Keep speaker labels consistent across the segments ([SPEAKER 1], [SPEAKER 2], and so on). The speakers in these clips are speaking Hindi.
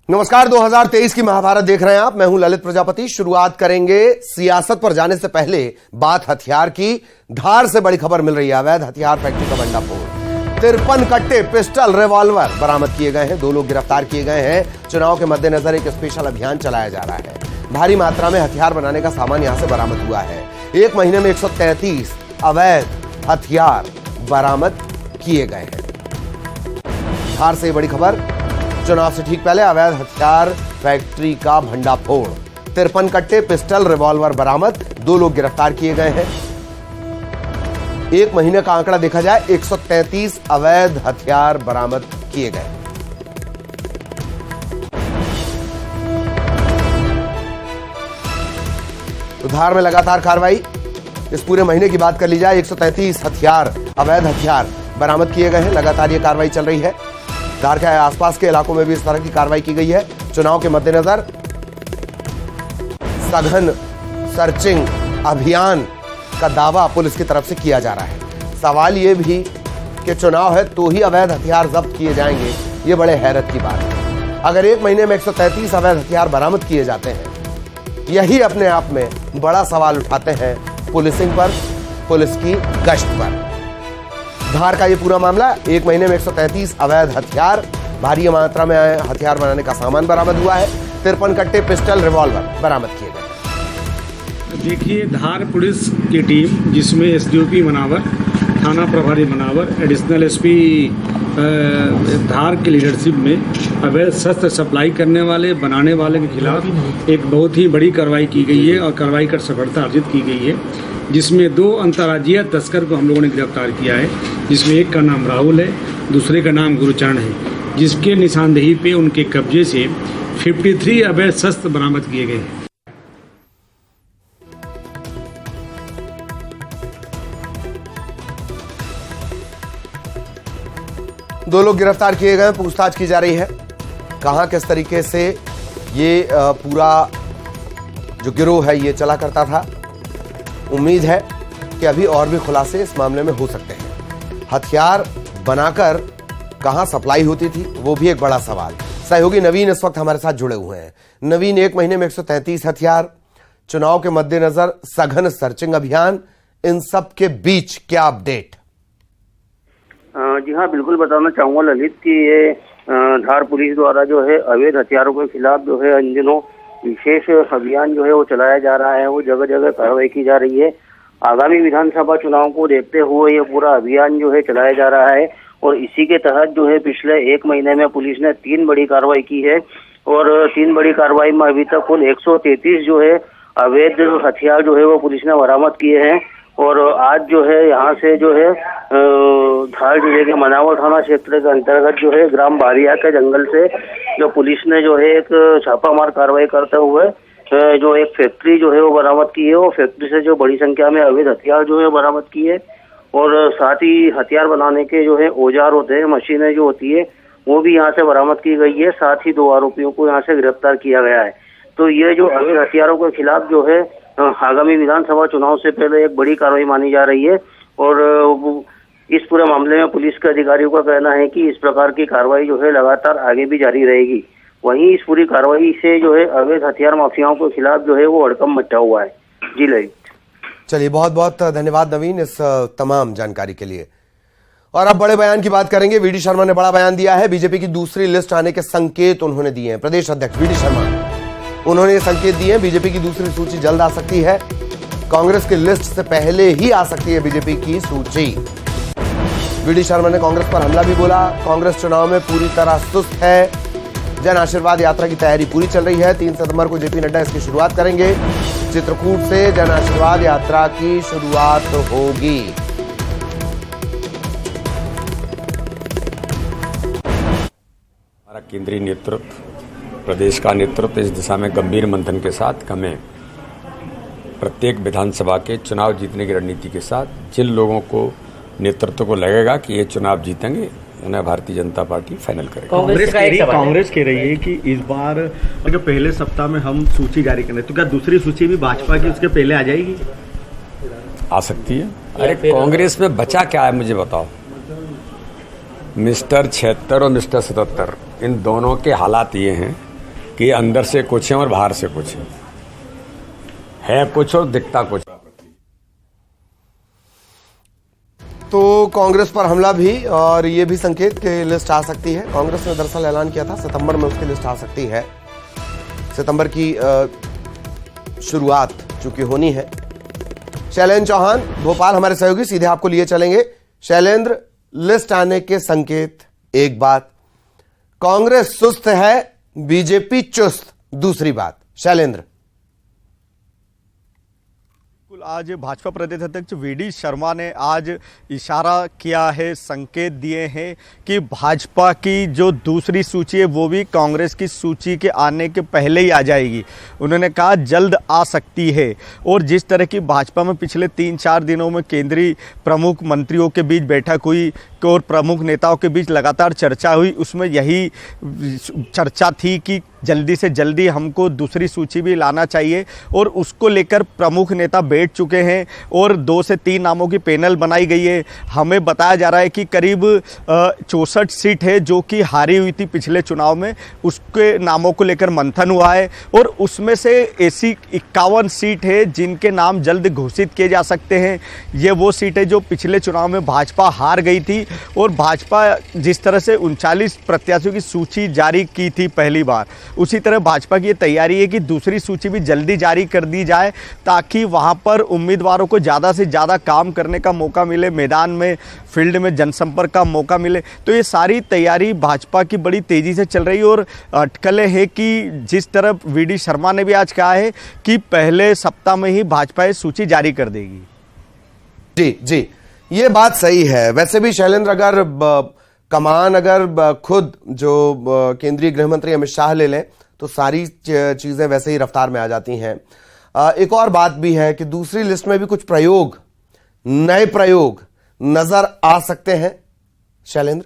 [SPEAKER 1] नमस्कार, 2023 की महाभारत देख रहे हैं आप। मैं हूं ललित प्रजापति। शुरुआत करेंगे सियासत पर जाने से पहले बात हथियार की। धार से बड़ी खबर मिल रही है। अवैध हथियार फैक्ट्री का भंडाफोड़, 53 कट्टे पिस्टल रिवॉल्वर बरामद किए गए हैं। 2 लोग गिरफ्तार किए गए हैं। चुनाव के मद्देनजर एक स्पेशल अभियान चलाया जा रहा है। भारी मात्रा में हथियार बनाने का सामान यहां से बरामद हुआ है। एक महीने में 133 अवैध हथियार बरामद किए गए हैं। धार से बड़ी खबर, चुनाव से ठीक पहले अवैध हथियार फैक्ट्री का भंडाफोड़, 53 कट्टे पिस्टल रिवॉल्वर बरामद। 2 लोग गिरफ्तार किए गए हैं। एक महीने का आंकड़ा देखा जाए, 133 अवैध हथियार बरामद किए गए। तो धार में लगातार कार्रवाई। इस पूरे महीने की बात कर ली जाए, 133 अवैध हथियार बरामद किए गए हैं। लगातार ये कार्रवाई चल रही है। धार के आसपास के इलाकों में भी इस तरह की कार्रवाई की गई है। चुनाव के मद्देनजर सघन सर्चिंग अभियान का दावा पुलिस की तरफ से किया जा रहा है। सवाल यह भी कि चुनाव है तो ही अवैध हथियार जब्त किए जाएंगे, ये बड़े हैरत की बात है। अगर एक महीने में 133 अवैध हथियार बरामद किए जाते हैं, यही अपने आप में बड़ा सवाल उठाते हैं पुलिसिंग पर, पुलिस की गश्त पर। धार का ये पूरा मामला, एक महीने में 133 अवैध हथियार, भारी मात्रा में हथियार बनाने का सामान बरामद हुआ है। 53 कट्टे पिस्टल रिवॉल्वर बरामद किए गए।
[SPEAKER 2] देखिए, धार पुलिस की टीम जिसमें एसडीओपी मनावर, थाना प्रभारी मनावर, एडिशनल एसपी धार की लीडरशिप में अवैध शस्त्र सप्लाई करने वाले, बनाने वाले के खिलाफ एक बहुत ही बड़ी कार्रवाई की गई है और कार्रवाई कर सफलता अर्जित की गई है, जिसमें 2 अंतर्राज्यीय तस्कर को हम लोगों ने गिरफ्तार किया है, जिसमें एक का नाम राहुल है, दूसरे का नाम गुरुचरण है, जिसके निशानदेही पे उनके कब्जे से 53 अवैध शस्त्र बरामद किए गए हैं।
[SPEAKER 1] दो लोग गिरफ्तार किए गए, पूछताछ की जा रही है कहां किस तरीके से ये पूरा जो गिरोह है ये चला करता था। उम्मीद है कि अभी और भी खुलासे इस मामले में हो सकते हैं। हथियार बनाकर कहां सप्लाई होती थी, वो भी एक बड़ा सवाल। सहयोगी नवीन इस वक्त हमारे साथ जुड़े हुए हैं। नवीन, एक महीने में 133 हथियार, चुनाव के मद्देनजर सघन सर्चिंग अभियान, इन सब के बीच क्या अपडेट?
[SPEAKER 3] जी हाँ, बिल्कुल बताना चाहूंगा ललित कि ये धार पुलिस द्वारा जो है अवैध हथियारों के खिलाफ जो है इन दिनों विशेष अभियान जो है वो चलाया जा रहा है। वो जगह जगह कार्रवाई की जा रही है। आगामी विधानसभा चुनाव को देखते हुए ये पूरा अभियान जो है चलाया जा रहा है और इसी के तहत जो है पिछले एक महीने में पुलिस ने 3 बड़ी कार्रवाई की है और 3 बड़ी कार्रवाई में अभी तक कुल 133 जो है अवैध हथियार जो है वो पुलिस ने बरामद किए हैं। और आज जो है यहाँ से जो है धार जिले के मनावर थाना क्षेत्र के अंतर्गत जो है ग्राम बारिया के जंगल से जो पुलिस ने जो है एक छापामार कार्रवाई करते हुए जो एक फैक्ट्री जो है वो बरामद की है। वो फैक्ट्री से जो बड़ी संख्या में अवैध हथियार जो है बरामद किए और साथ ही हथियार बनाने के जो है औजार होते हैं, मशीनें जो होती है, वो भी यहाँ से बरामद की गई है। साथ ही 2 आरोपियों को यहाँ से गिरफ्तार किया गया है। तो ये जो अवैध हथियारों के खिलाफ जो है आगामी विधानसभा चुनाव से पहले एक बड़ी कार्रवाई मानी जा रही है और इस पूरे मामले में पुलिस के अधिकारियों का कहना है कि इस प्रकार की कार्रवाई जो है लगातार आगे भी जारी रहेगी। वहीं इस पूरी कार्रवाई से जो है अवैध हथियार माफियाओं के खिलाफ जो है वो हड़कंप मचा हुआ है। जी ललित।
[SPEAKER 1] चलिए, बहुत बहुत धन्यवाद नवीन इस तमाम जानकारी के लिए। और अब बड़े बयान की बात करेंगे। वीडी शर्मा ने बड़ा बयान दिया है। बीजेपी की दूसरी लिस्ट आने के संकेत उन्होंने दिए हैं। प्रदेश अध्यक्ष वीडी शर्मा उन्होंने ये संकेत दिए हैं, बीजेपी की दूसरी सूची जल्द आ सकती है। कांग्रेस की लिस्ट से पहले ही आ सकती है बीजेपी की सूची। वीडी शर्मा ने कांग्रेस पर हमला भी बोला। कांग्रेस चुनाव में पूरी तरह सुस्त है। जन आशीर्वाद यात्रा की तैयारी पूरी चल रही है। 3 सितंबर को जेपी नड्डा इसकी शुरुआत करेंगे। चित्रकूट से जन आशीर्वाद यात्रा की शुरुआत होगी।
[SPEAKER 4] हमारा केंद्रीय नेतृत्व, प्रदेश का नेतृत्व इस दिशा में गंभीर मंथन के साथ हमें प्रत्येक विधानसभा के चुनाव जीतने की रणनीति के साथ जिन लोगों को नेतृत्व को लगेगा कि ये चुनाव जीतेंगे, उन्हें भारतीय जनता पार्टी फाइनल करेगी।
[SPEAKER 2] कांग्रेस कह रही है कि इस बार जो पहले सप्ताह में हम सूची जारी करें, तो क्या दूसरी सूची भी भाजपा की उसके पहले आ जाएगी?
[SPEAKER 4] आ सकती है। अरे कांग्रेस में बचा क्या है मुझे बताओ। मिस्टर 76 और मिस्टर 77 इन दोनों के हालात ये हैं कि अंदर से कुछ है और बाहर से कुछ है कुछ और दिखता कुछ।
[SPEAKER 1] तो कांग्रेस पर हमला भी और ये भी संकेत कि लिस्ट आ सकती है। कांग्रेस ने दरअसल ऐलान किया था सितंबर में उसकी लिस्ट आ सकती है। सितंबर की शुरुआत चूंकि होनी है। शैलेंद्र चौहान भोपाल हमारे सहयोगी सीधे आपको लिए चलेंगे। शैलेंद्र, लिस्ट आने के संकेत एक बात, कांग्रेस सुस्त है, बीजेपी चुस्त दूसरी बात। शैलेंद्र।
[SPEAKER 5] आज भाजपा प्रदेश अध्यक्ष वीडी शर्मा ने आज इशारा किया है, संकेत दिए हैं कि भाजपा की जो दूसरी सूची है वो भी कांग्रेस की सूची के आने के पहले ही आ जाएगी। उन्होंने कहा जल्द आ सकती है। और जिस तरह की भाजपा में पिछले 3-4 दिनों में केंद्रीय प्रमुख मंत्रियों के बीच बैठक हुई और प्रमुख नेताओं के बीच लगातार चर्चा हुई, उसमें यही चर्चा थी कि जल्दी से जल्दी हमको दूसरी सूची भी लाना चाहिए। और उसको लेकर प्रमुख नेता बैठ चुके हैं और 2 से 3 नामों की पैनल बनाई गई है। हमें बताया जा रहा है कि करीब 64 सीट है जो कि हारी हुई थी पिछले चुनाव में, उसके नामों को लेकर मंथन हुआ है। और उसमें से ऐसी 51 सीट है जिनके नाम जल्द घोषित किए जा सकते हैं। ये वो सीट है जो पिछले चुनाव में भाजपा हार गई थी और भाजपा जिस तरह से 39 प्रत्याशियों की सूची जारी की थी पहली बार, उसी तरह भाजपा की ये तैयारी है कि दूसरी सूची भी जल्दी जारी कर दी जाए ताकि वहां पर उम्मीदवारों को ज़्यादा से ज़्यादा काम करने का मौका मिले, मैदान में फील्ड में जनसंपर्क का मौका मिले। तो ये सारी तैयारी भाजपा की बड़ी तेज़ी से चल रही है। और अटकलें है कि जिस तरह वीडी शर्मा ने भी आज कहा है कि पहले सप्ताह में ही भाजपा ये सूची जारी कर देगी।
[SPEAKER 1] जी, ये बात सही है। वैसे भी शैलेंद्र, अगर कमान अगर खुद जो केंद्रीय गृह मंत्री अमित शाह ले लें तो सारी चीजें वैसे ही रफ्तार में आ जाती हैं। एक और बात भी है कि दूसरी लिस्ट में भी कुछ प्रयोग, नए प्रयोग नजर आ सकते हैं। शैलेंद्र,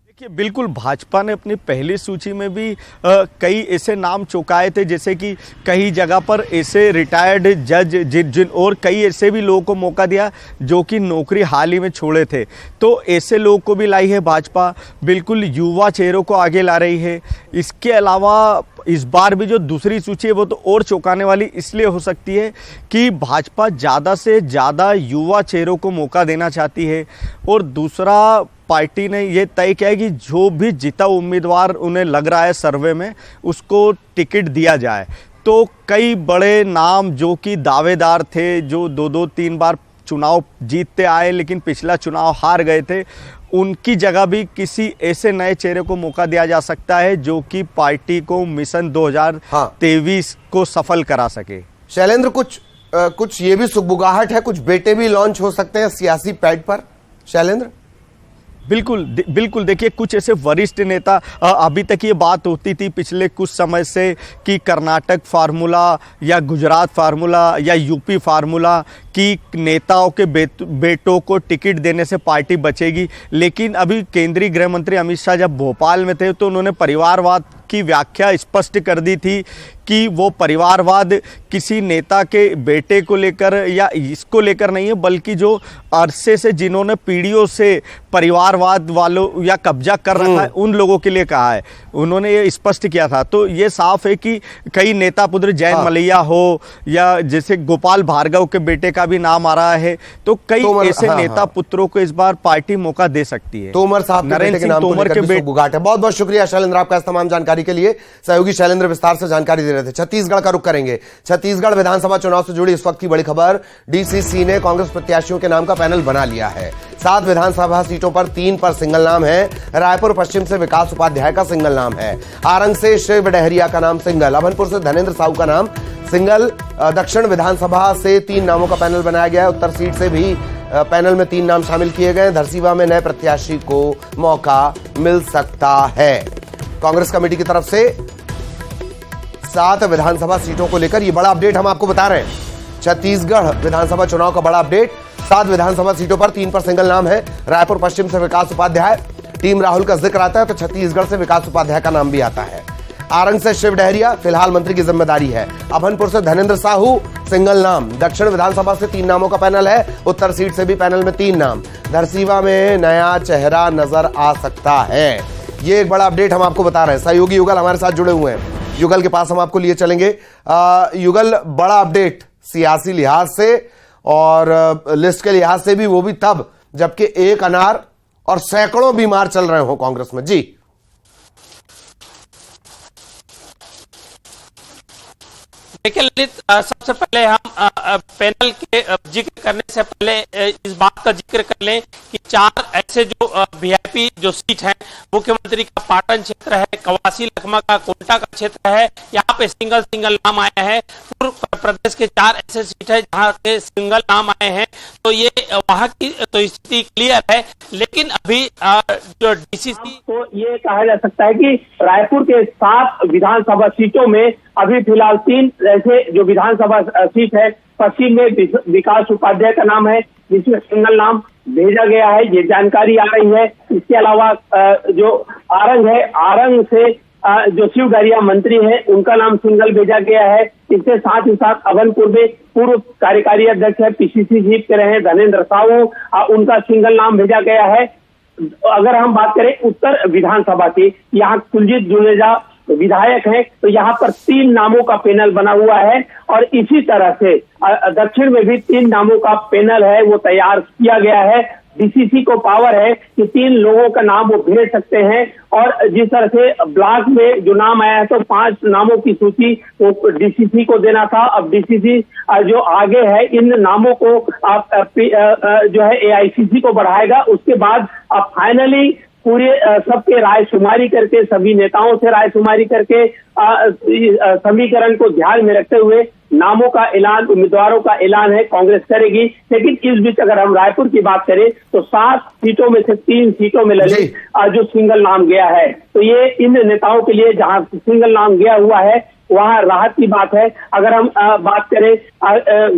[SPEAKER 5] देखिए, बिल्कुल भाजपा ने अपनी पहली सूची में भी कई ऐसे नाम चौंकाए थे, जैसे कि कई जगह पर ऐसे रिटायर्ड जज जिन और कई ऐसे भी लोगों को मौका दिया जो कि नौकरी हाल ही में छोड़े थे। तो ऐसे लोगों को भी लाई है भाजपा, बिल्कुल युवा चेहरों को आगे ला रही है। इसके अलावा इस बार भी जो दूसरी सूची है वो तो और चौंकाने वाली इसलिए हो सकती है कि भाजपा ज़्यादा से ज़्यादा युवा चेहरों को मौका देना चाहती है। और दूसरा, पार्टी ने ये तय किया है कि जो भी जीता उम्मीदवार उन्हें लग रहा है सर्वे में, उसको टिकट दिया जाए। तो कई बड़े नाम जो कि दावेदार थे, जो 2-3 बार चुनाव जीतते आए लेकिन पिछला चुनाव हार गए थे, उनकी जगह भी किसी ऐसे नए चेहरे को मौका दिया जा सकता है जो कि पार्टी को मिशन 2023 को सफल करा सके।
[SPEAKER 1] शैलेंद्र, कुछ ये भी सुगबुगाहट है, कुछ बेटे भी लॉन्च हो सकते हैं सियासी पैड पर। शैलेंद्र,
[SPEAKER 5] बिल्कुल देखिए, कुछ ऐसे वरिष्ठ नेता, अभी तक ये बात होती थी पिछले कुछ समय से कि कर्नाटक फार्मूला या गुजरात फार्मूला या यूपी फार्मूला कि नेताओं के बेटों को टिकट देने से पार्टी बचेगी। लेकिन अभी केंद्रीय गृह मंत्री अमित शाह जब भोपाल में थे तो उन्होंने परिवारवाद की व्याख्या स्पष्ट कर दी थी कि वो परिवारवाद किसी नेता के बेटे को लेकर या इसको लेकर नहीं है, बल्कि जो अरसे से जिन्होंने पीढ़ियों से परिवारवाद वालों या कब्जा कर रखा है उन लोगों के लिए कहा है। उन्होंने ये स्पष्ट किया था। तो ये साफ है कि कई नेता पुत्र, जैन मलैया हो या जैसे गोपाल भार्गव के बेटे का भी नाम आ रहा है, तो कई ऐसे नेता पुत्रों को इस बार पार्टी मौका दे सकती है।
[SPEAKER 1] तोमर साहब, नरेंद्र सिंह तोमर के बेटे। बहुत बहुत शुक्रिया शैलेंद्र आपका इस तमाम जानकारी के लिए। सहयोगी शैलेंद्र विस्तार से जानकारी दे रहे थे। छत्तीसगढ़ का रुख करेंगे। छत्तीसगढ़ विधानसभा चुनाव से जुड़ी इस वक्त की बड़ी खबर, डीसीसी ने कांग्रेस प्रत्याशियों के नाम का पैनल बना लिया है। 7 विधानसभा सीटों पर 3 पर सिंगल नाम है। रायपुर पश्चिम से विकास उपाध्याय का सिंगल नाम है। आरंग से शिव डहरिया का नाम सिंगल। अभनपुर से धनेन्द्र साहू का नाम सिंगल। दक्षिण विधानसभा से 3 नामों का पैनल बनाया गया है। उत्तर सीट से भी पैनल में 3 नाम शामिल किए गए। धरसीवा में नए प्रत्याशी को मौका मिल सकता है। कांग्रेस कमेटी की तरफ से 7 विधानसभा सीटों को लेकर ये बड़ा अपडेट हम आपको बता रहे हैं। छत्तीसगढ़ विधानसभा चुनाव का बड़ा अपडेट। 7 विधानसभा सीटों पर 3 पर सिंगल नाम है। रायपुर पश्चिम से विकास उपाध्याय, टीम राहुल का जिक्र आता है तो छत्तीसगढ़ से विकास उपाध्याय का नाम भी आता है। आरंग से शिव डहरिया फिलहाल मंत्री की जिम्मेदारी है। अभनपुर से धनेन्द्र साहू सिंगल नाम। दक्षिण विधानसभा से 3 नामों का पैनल है। उत्तर सीट से भी पैनल में 3 नाम। धरसीवा में नया चेहरा नजर आ सकता है। ये एक बड़ा अपडेट हम आपको बता रहे हैं। सहयोगी युगल हमारे साथ जुड़े हुए हैं, युगल के पास हम आपको लिए चलेंगे। युगल, बड़ा अपडेट सियासी लिहाज से और लिस्ट के लिहाज से भी, वो भी तब जबकि एक अनार और सैकड़ों बीमार चल रहे हो कांग्रेस में। जी
[SPEAKER 6] देखिए ललित, सबसे पहले हम पैनल के जिक्र करने से पहले इस बात का जिक्र कर लें कि 4 ऐसे जो वीआईपी जो सीट हैं, मुख्यमंत्री का पाटन क्षेत्र है, कवासी लखमा का कोंटा का क्षेत्र है, यहाँ पे सिंगल नाम आया है। पूर्व प्रदेश के 4 ऐसे सीट है जहाँ के सिंगल नाम आए हैं, तो ये वहाँ की तो स्थिति क्लियर है। लेकिन अभी जो डीसीसी
[SPEAKER 7] तो ये कहा जा सकता है कि रायपुर के 7 विधानसभा सीटों में अभी फिलहाल 3 ऐसे जो विधानसभा सीट है, पश्चिम में विकास उपाध्याय का नाम है जिसमें सिंगल नाम भेजा गया है, ये जानकारी आ रही है। इसके अलावा जो आरंग है, आरंग से जो शिव डरिया मंत्री है उनका नाम सिंगल भेजा गया है। इसके साथ ही साथ अभनपुर में पूर्व कार्यकारी अध्यक्ष है, पीसीसी चीफ के रहे धर्मेंद्र साहू, उनका सिंगल नाम भेजा गया है। अगर हम बात करें उत्तर विधानसभा की, यहाँ कुलजीत जुनेजा विधायक हैं, तो यहाँ पर 3 नामों का पैनल बना हुआ है और इसी तरह से दक्षिण में भी 3 नामों का पैनल है, वो तैयार किया गया है। डीसीसी को पावर है कि 3 लोगों का नाम वो भेज सकते हैं और जिस तरह से ब्लॉक में जो नाम आया है तो 5 नामों की सूची वो डीसीसी को देना था। अब डीसीसी जो आगे है इन नामों को जो है एआईसीसी को बढ़ाएगा। उसके बाद अब फाइनली पूरे सबके राय शुमारी करके, सभी नेताओं से राय शुमारी करके समीकरण को ध्यान में रखते हुए नामों का ऐलान, उम्मीदवारों का ऐलान है कांग्रेस करेगी। लेकिन इस बीच अगर हम रायपुर की बात करें तो 7 सीटों में से 3 सीटों में ललित जो सिंगल नाम गया है, तो ये इन नेताओं के लिए जहां सिंगल नाम गया हुआ है वहां राहत की बात है। अगर हम बात करें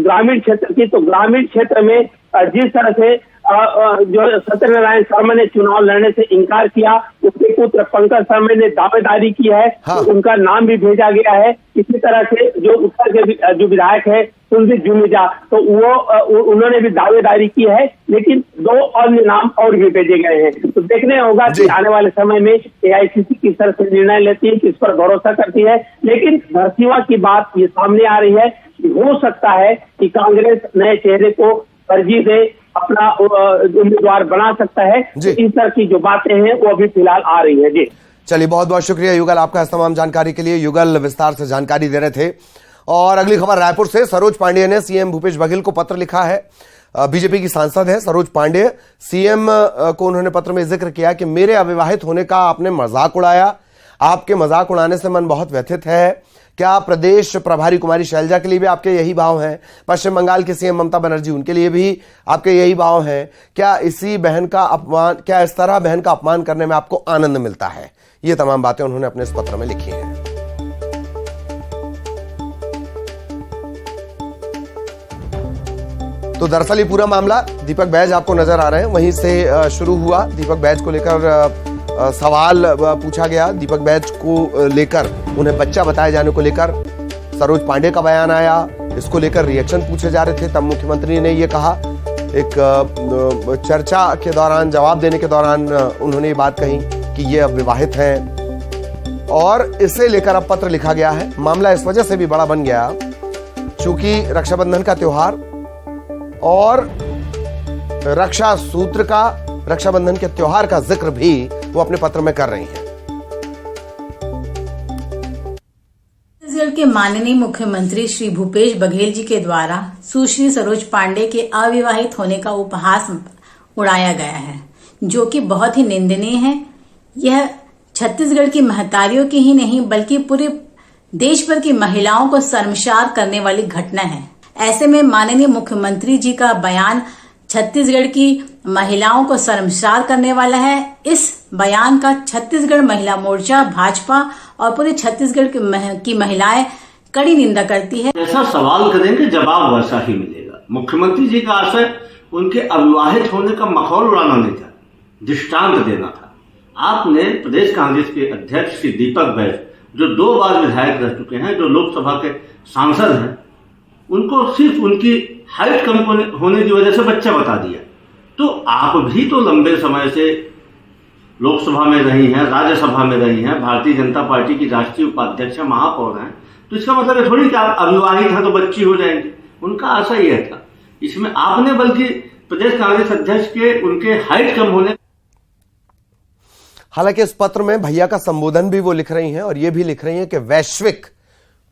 [SPEAKER 7] ग्रामीण क्षेत्र की, तो ग्रामीण क्षेत्र में जिस तरह से जो सत्यनारायण शर्मा ने चुनाव लड़ने से इनकार किया, उसके पुत्र पंकज शर्मा ने दावेदारी की है, तो उनका नाम भी भेजा गया है। इसी तरह से जो उत्तर के जो विधायक है कुलजीत जुनेजा, तो वो उन्होंने भी दावेदारी की है, लेकिन 2 अन्य नाम और भी भेजे गए हैं। तो देखने होगा कि आने वाले समय में एआईसीसी किस तरह से निर्णय लेती है, किस पर भरोसा करती है। लेकिन धरसीवा की बात ये सामने आ रही है कि हो सकता है कि कांग्रेस नए चेहरे को तरजीह दे, अपना उम्मीदवार बना सकता है। तो इस तरह की जो बातें हैं वो अभी फिलहाल आ रही है। जी
[SPEAKER 1] चलिए, बहुत बहुत शुक्रिया युगल आपका इस तमाम जानकारी के लिए। युगल विस्तार से जानकारी दे रहे थे। और अगली खबर रायपुर से, सरोज पांडेय ने सीएम भूपेश बघेल को पत्र लिखा है। बीजेपी की सांसद है सरोज पांडेय। सीएम को उन्होंने पत्र में जिक्र किया कि मेरे अविवाहित होने का आपने मजाक उड़ाया, आपके मजाक उड़ाने से मन बहुत व्यथित है। क्या प्रदेश प्रभारी कुमारी शैलजा के लिए भी आपके यही भाव हैं? पश्चिम बंगाल के सीएम ममता बनर्जी, उनके लिए भी आपके यही भाव हैं? क्या इस तरह बहन का अपमान करने में आपको आनंद मिलता है? ये तमाम बातें उन्होंने अपने इस पत्र में लिखी हैं। तो दरअसल ये पूरा मामला दीपक बैज आपको नजर आ रहे हैं, वहीं से शुरू हुआ। दीपक बैज को लेकर सवाल पूछा गया, दीपक बैज को लेकर उन्हें बच्चा बताए जाने को लेकर सरोज पांडेय का बयान आया, इसको लेकर रिएक्शन पूछे जा रहे थे। तब मुख्यमंत्री ने ये कहा, एक चर्चा के दौरान, जवाब देने के दौरान उन्होंने ये बात कही कि ये अब विवाहित हैं और इसे लेकर अब पत्र लिखा गया है। मामला इस वजह से भी बड़ा बन गया चूंकि रक्षाबंधन का त्योहार और रक्षा सूत्र का, रक्षाबंधन के त्योहार का जिक्र भी वो अपने पत्र में कर रही हैं।
[SPEAKER 8] छत्तीसगढ़ के माननीय मुख्यमंत्री श्री भूपेश बघेल जी के द्वारा सुश्री सरोज पांडेय के अविवाहित होने का उपहास उड़ाया गया है, जो कि बहुत ही निंदनीय है। यह छत्तीसगढ़ की महतारियों की ही नहीं बल्कि पूरे देश भर की महिलाओं को शर्मसार करने वाली घटना है। ऐसे में माननीय मुख्यमंत्री जी का बयान छत्तीसगढ़ की महिलाओं को शर्मसार करने वाला है। इस बयान का छत्तीसगढ़ महिला मोर्चा, भाजपा और पूरे छत्तीसगढ़ की महिलाएं कड़ी निंदा करती है।
[SPEAKER 9] ऐसा सवाल करेंगे जवाब वैसा ही मिलेगा। मुख्यमंत्री जी का आशय उनके अविवाहित होने का मखौल उड़ाना नहीं था, दृष्टांत देना था। आपने प्रदेश कांग्रेस के अध्यक्ष श्री दीपक बैज, जो 2 बार विधायक रह चुके हैं, जो लोकसभा के सांसद हैं, उनको सिर्फ उनकी हाइट कम होने की वजह से बच्चा बता दिया। तो आप भी तो लंबे समय से लोकसभा में रही हैं, राज्यसभा में रही हैं, भारतीय जनता पार्टी की राष्ट्रीय उपाध्यक्ष हैं, महापौर हैं। तो इसका मतलब है थोड़ी कि आप अविवाहित हैं तो बच्ची हो जाएंगे। उनका आशा यह था। इसमें आपने बल्कि प्रदेश कांग्रेस अध्यक्ष के उनके हाइट कम होने।
[SPEAKER 1] हालांकि इस पत्र में भैया का संबोधन भी वो लिख रही हैं और ये भी लिख रही हैं कि वैश्विक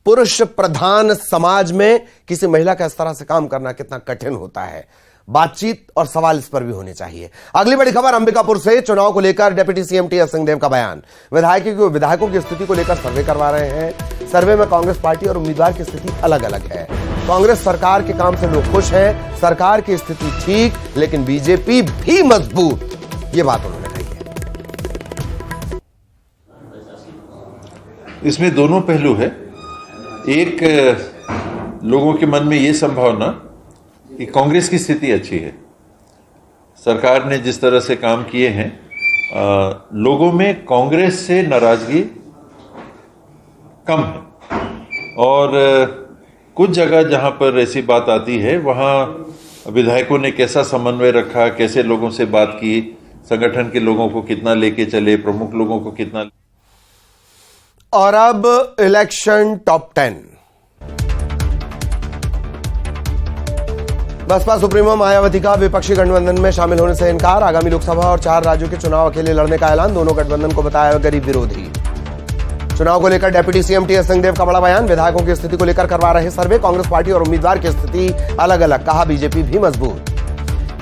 [SPEAKER 1] पुरुष प्रधान समाज में किसी महिला का इस तरह से काम करना कितना कठिन होता है। बातचीत और सवाल इस पर भी होने चाहिए। अगली बड़ी खबर अंबिकापुर से चुनाव को लेकर डिप्टी सीएम टी.एस. सिंहदेव का बयान। विधायकों की स्थिति को लेकर सर्वे करवा रहे हैं। सर्वे में कांग्रेस पार्टी और उम्मीदवार की स्थिति अलग अलग है। कांग्रेस सरकार के काम से लोग खुश हैं, सरकार की स्थिति ठीक, लेकिन बीजेपी भी मजबूत। ये बात उन्होंने कही है।
[SPEAKER 10] इसमें दोनों पहलू है। एक, लोगों के मन में यह संभावना कि कांग्रेस की स्थिति अच्छी है, सरकार ने जिस तरह से काम किए हैं, लोगों में कांग्रेस से नाराजगी कम है। और कुछ जगह जहां पर ऐसी बात आती है वहां विधायकों ने कैसा समन्वय रखा, कैसे लोगों से बात की, संगठन के लोगों को कितना लेके चले, प्रमुख लोगों को कितना।
[SPEAKER 1] और अब election top 10। BSP supremo Mayawati का विपक्षी गठबंधन में शामिल होने से इनकार। आगामी लोकसभा और 4 राज्यों के चुनाव अकेले लड़ने का ऐलान। दोनों गठबंधन को बताया गरीब विरोधी। चुनाव को लेकर डिप्टी सीएम टी.एस. सिंहदेव का बड़ा बयान। विधायकों की स्थिति को लेकर करवा रहे सर्वे। कांग्रेस पार्टी और उम्मीदवार की स्थिति अलग अलग, कहा बीजेपी भी मजबूत।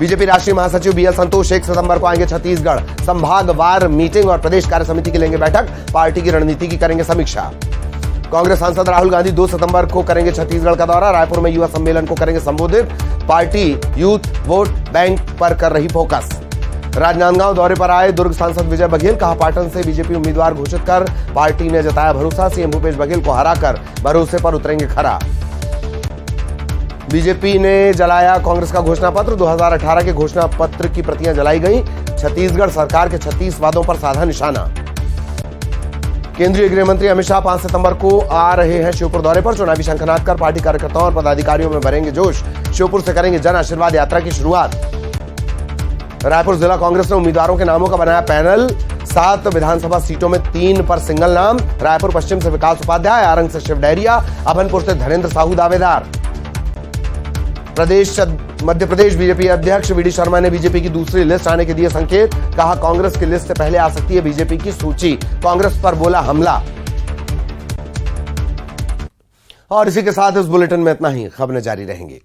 [SPEAKER 1] बीजेपी राष्ट्रीय महासचिव बीएल संतोष 1 सितंबर को आएंगे छत्तीसगढ़। संभागवार मीटिंग और प्रदेश कार्य समिति की लेंगे बैठक। पार्टी की रणनीति की करेंगे समीक्षा। कांग्रेस सांसद राहुल गांधी 2 सितंबर को करेंगे छत्तीसगढ़ का दौरा। रायपुर में युवा सम्मेलन को करेंगे संबोधित। पार्टी यूथ वोट बैंक पर कर रही फोकस। राजनांदगांव दौरे पर आए दुर्ग सांसद विजय बघेल, कहा पाटन से बीजेपी उम्मीदवार घोषित कर पार्टी ने जताया भरोसा। सीएम भूपेश बघेल को हराकर भरोसे पर उतरेंगे खरा। बीजेपी ने जलाया कांग्रेस का घोषणा पत्र। 2018 के घोषणा पत्र की प्रतियां जलाई गई। छत्तीसगढ़ सरकार के 36 वादों पर साधा निशाना। केंद्रीय गृह मंत्री अमित शाह 5 सितंबर को आ रहे हैं श्योपुर दौरे पर। चुनावी शंखनाद कर पार्टी कार्यकर्ताओं और पदाधिकारियों में भरेंगे जोश। श्योपुर से करेंगे जन आशीर्वाद यात्रा की शुरुआत। रायपुर जिला कांग्रेस ने उम्मीदवारों के नामों का बनाया पैनल। 7 विधानसभा सीटों में 3 पर सिंगल नाम। रायपुर पश्चिम से विकास उपाध्याय, आरंग से शिव डहरिया, अभनपुर से धनेन्द्र साहू दावेदार। मध्य प्रदेश बीजेपी अध्यक्ष वी.डी. शर्मा ने बीजेपी की दूसरी लिस्ट आने के दिए संकेत। कहा कांग्रेस की लिस्ट से पहले आ सकती है बीजेपी की सूची। कांग्रेस पर बोला हमला। और इसी के साथ इस बुलेटिन में इतना ही। खबरें जारी रहेंगी।